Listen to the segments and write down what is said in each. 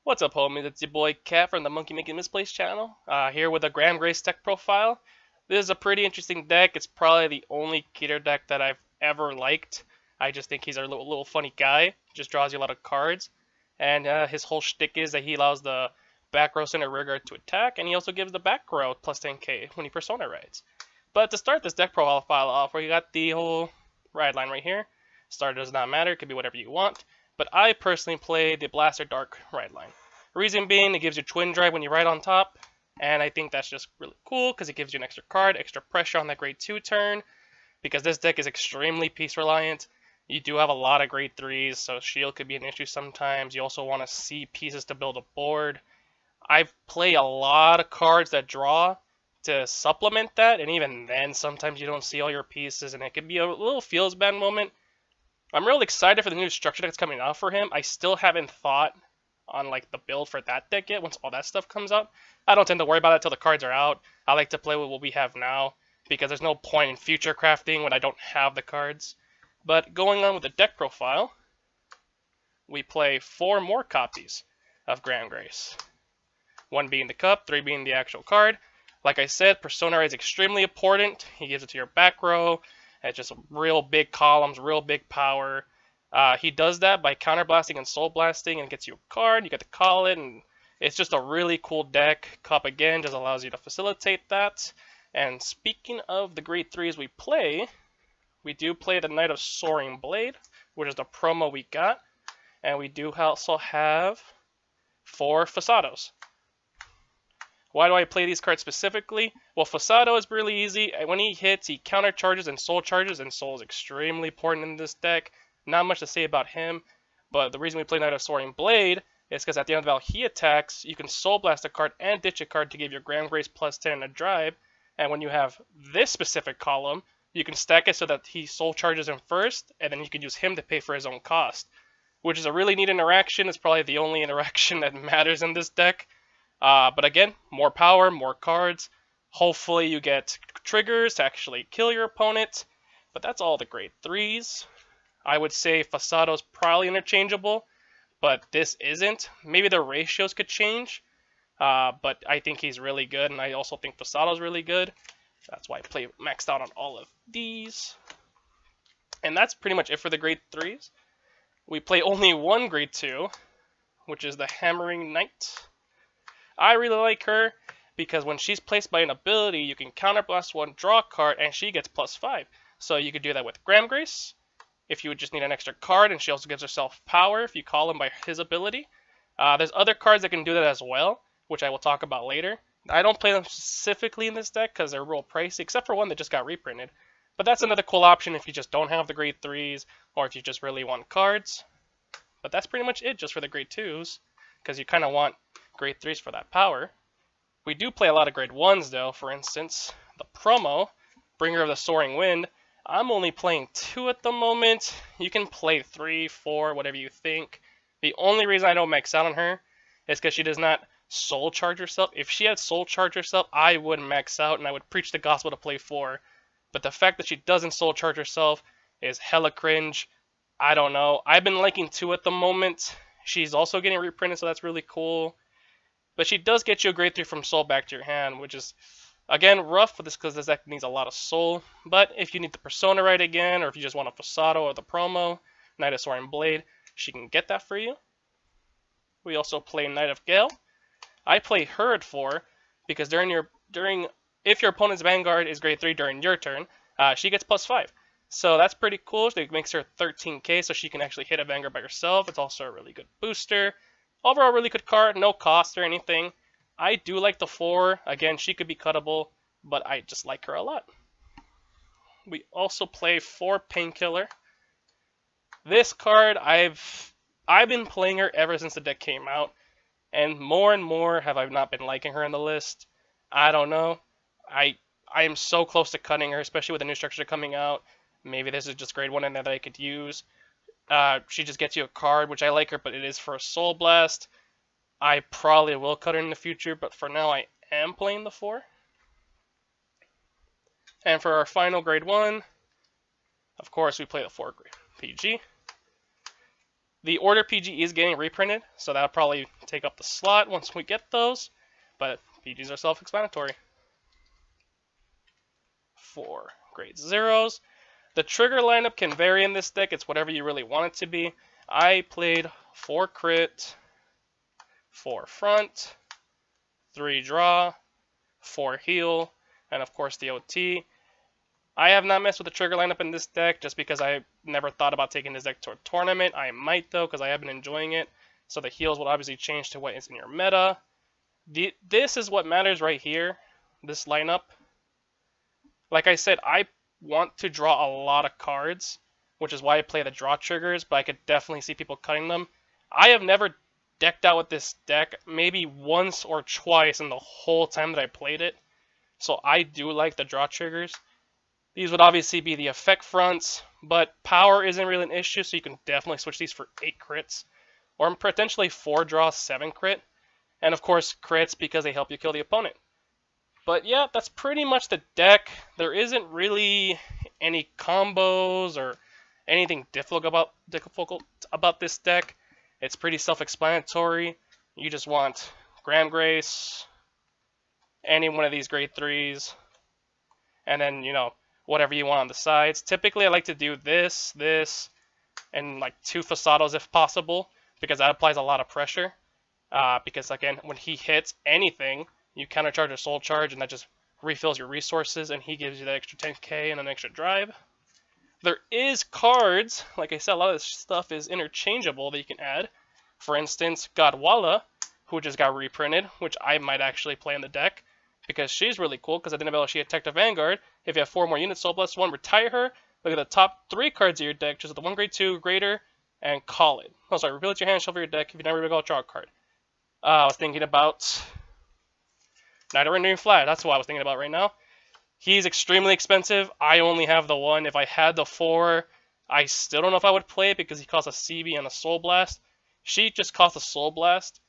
What's up, homies? It's your boy Cat from the Monkey Making Misplaced channel, here with a Gramgrace deck profile. This is a pretty interesting deck. It's probably the only Keter deck that I've ever liked. I just think he's a little funny guy. Just draws you a lot of cards. And his whole shtick is that he allows the back row center rear guard to attack, and he also gives the back row plus 10k when he persona rides. But to start this deck profile off, we got the whole ride line right here. Starter does not matter, it could be whatever you want. But I personally play the Blaster Dark ride line. Reason being, it gives you twin drive when you ride on top, and I think that's just really cool because it gives you an extra card, extra pressure on that grade 2 turn, because this deck is extremely piece reliant. You do have a lot of grade 3s, so shield could be an issue sometimes. You also want to see pieces to build a board. I play a lot of cards that draw to supplement that, and even then sometimes you don't see all your pieces, and it could be a little feels bad moment. I'm really excited for the new structure that's coming out for him. I still haven't thought on like the build for that deck yet once all that stuff comes out. I don't tend to worry about it until the cards are out. I like to play with what we have now because there's no point in future crafting when I don't have the cards. But going on with the deck profile, we play 4 more copies of Gramgrace. 1 being the cup, 3 being the actual card. Like I said, persona is extremely important. He gives it to your back row. It's just real big columns, real big power. He does that by counterblasting and soul blasting and gets you a card. You get to call it, and it's just a really cool deck. Cup again just allows you to facilitate that. And speaking of the grade 3s we do play the Knight of Soaring Blade, which is the promo we got. And we do also have 4 Fasados. Why do I play these cards specifically? Well, Fasado is really easy. When he hits, he counter charges, and Soul is extremely important in this deck. Not much to say about him, but the reason we play Knight of Soaring Blade is because at the end of the battle he attacks, you can Soul Blast a card and ditch a card to give your Gramgrace plus 10 and a drive, and when you have this specific column, you can stack it so that he Soul Charges him first, and then you can use him to pay for his own cost, which is a really neat interaction. It's probably the only interaction that matters in this deck. But again, more power, more cards. Hopefully you get triggers to actually kill your opponent. But that's all the grade 3s. I would say Fasado's probably interchangeable, but this isn't. Maybe the ratios could change, but I think he's really good, and I also think Fasado's really good. That's why I play maxed out on all of these. And that's pretty much it for the grade 3s. We play only 1 grade 2, which is the Hammering Knight. I really like her because when she's placed by an ability, you can counterblast 1, draw a card, and she gets plus 5. So you could do that with Gramgrace, if you would just need an extra card, and she also gives herself power if you call him by his ability. There's other cards that can do that as well, which I will talk about later. I don't play them specifically in this deck because they're real pricey, except for one that just got reprinted. But that's another cool option if you just don't have the grade 3s, or if you just really want cards. But that's pretty much it just for the grade 2s, because you kind of want grade 3s for that power. We do play a lot of grade 1s though. For instance, the promo, Bringer of the Soaring Wind. I'm only playing 2 at the moment. You can play 3, 4, whatever you think. The only reason I don't max out on her is because she does not soul charge herself. If she had soul charge herself, I would max out and I would preach the gospel to play 4. But the fact that she doesn't soul charge herself is hella cringe. I don't know. I've been liking 2 at the moment. She's also getting reprinted, so that's really cool. But she does get you a grade 3 from soul back to your hand, which is, again, rough for this because this deck needs a lot of soul. But if you need the persona right again, or if you just want a Fasado or the promo, Knight of Soaring Blade, she can get that for you. We also play Knight of Gale. I play her at 4 because if your opponent's Vanguard is grade 3 during your turn, she gets plus 5. So that's pretty cool. It makes her 13k, so she can actually hit a Vanguard by herself. It's also a really good booster. Overall, really good card, no cost or anything. I do like the 4. Again, she could be cuttable, but I just like her a lot. We also play 4 Painkiller. This card, I've been playing her ever since the deck came out, and more have I not been liking her in the list. I don't know. I am so close to cutting her, especially with the new structure coming out. Maybe this is just grade 1 in there that I could use. She just gets you a card, which I like her, but it is for a Soul Blast. I probably will cut her in the future, but for now I am playing the 4. And for our final grade 1, of course we play the 4 grade PG. The Order PG is getting reprinted, so that'll probably take take up the slot once we get those, but PGs are self-explanatory. 4 grade zeros. The trigger lineup can vary in this deck. It's whatever you really want it to be. I played 4 crit, 4 front, 3 draw, 4 heal, and of course the OT. I have not messed with the trigger lineup in this deck just because I never thought about taking this deck to a tournament. I might though because I have been enjoying it. So the heals will obviously change to what is in your meta. This is what matters right here, this lineup. Like I said, I want to draw a lot of cards, which is why I play the draw triggers, but I could definitely see people cutting them. I have never decked out with this deck maybe once or twice in the whole time that I played it. So I do like the draw triggers. These would obviously be the effect fronts, but power isn't really an issue, so you can definitely switch these for 8 crits. Or potentially 4 draw, 7 crit. And of course, crits because they help you kill the opponent. But yeah, that's pretty much the deck. There isn't really any combos or anything difficult about this deck. It's pretty self-explanatory. You just want Gramgrace, any one of these grade 3s, and then, you know, whatever you want on the sides. Typically, I like to do this, and like 2 Fasados if possible, because that applies a lot of pressure. Because again, when he hits anything, you countercharge a soul charge, and that just refills your resources, and he gives you that extra 10k and an extra drive. There is cards, like I said, a lot of this stuff is interchangeable that you can add. For instance, Godwalla, who just got reprinted, which I might actually play in the deck, because she's really cool, because at the end of she attacked a Vanguard. If you have 4 more units, Soul Blast 1, retire her. Look at the top 3 cards of your deck, just the 1 grade 2, greater, and call it. Oh, sorry, reveal it to your hand, shuffle your deck. If you never reveal, draw a card. I was thinking about Knight of Renewing Flag. That's what I was thinking about right now. He's extremely expensive. I only have the 1. If I had the 4, I still don't know if I would play it because he costs a CB and a Soul Blast. She just costs a Soul Blast.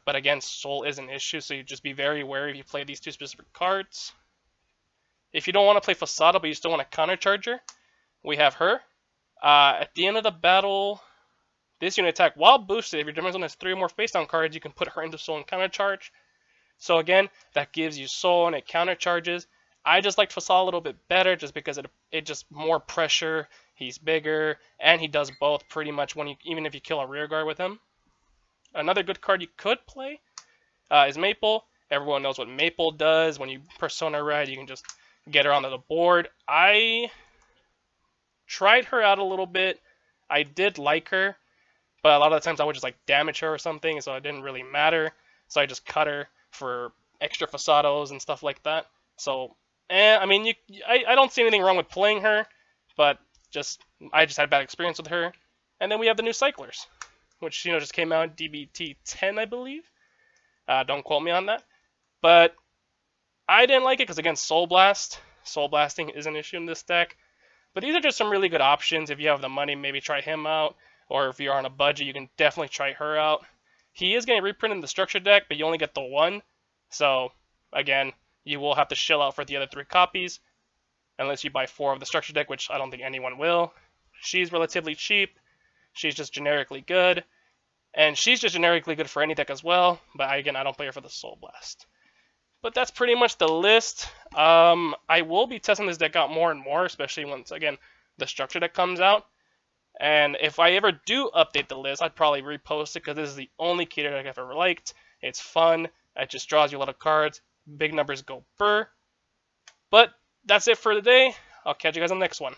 But again, Soul is an issue, so you just be very wary if you play these 2 specific cards. If you don't want to play Fasada, but you still want a countercharge her, we have her. At the end of the battle, this unit attack, while boosted, if your Dimension has 3 or more face-down cards, you can put her into Soul and countercharge. So again, that gives you Soul and it countercharges. I just liked Fasada a little bit better just because it just more pressure, he's bigger, and he does both pretty much when even if you kill a rear guard with him. Another good card you could play is Maple. Everyone knows what Maple does. When you Persona Red, you can just get her onto the board. I tried her out a little bit. I did like her, but a lot of the times I would just like damage her or something, so it didn't really matter. So I just cut her for extra Fasados and stuff like that. So, I mean, I don't see anything wrong with playing her, but I just had a bad experience with her. And then we have the new Cyclers, which, you know, just came out, D-BT10, I believe. Don't quote me on that. But I didn't like it because, again, Soul Blast. Soul Blasting is an issue in this deck. But these are just some really good options. If you have the money, maybe try him out. Or if you're on a budget, you can definitely try her out. He is getting reprinted in the structure deck, but you only get the 1. So, again, you will have to shell out for the other 3 copies. Unless you buy 4 of the structure deck, which I don't think anyone will. She's relatively cheap. She's just generically good. And she's just generically good for any deck as well. But again, I don't play her for the Soul Blast. But that's pretty much the list. I will be testing this deck out more and more, especially once, again, the structure deck comes out. And if I ever do update the list, I'd probably repost it because this is the only Keter deck I've ever liked. It's fun. It just draws you a lot of cards. Big numbers go burr. But that's it for today. I'll catch you guys on the next one.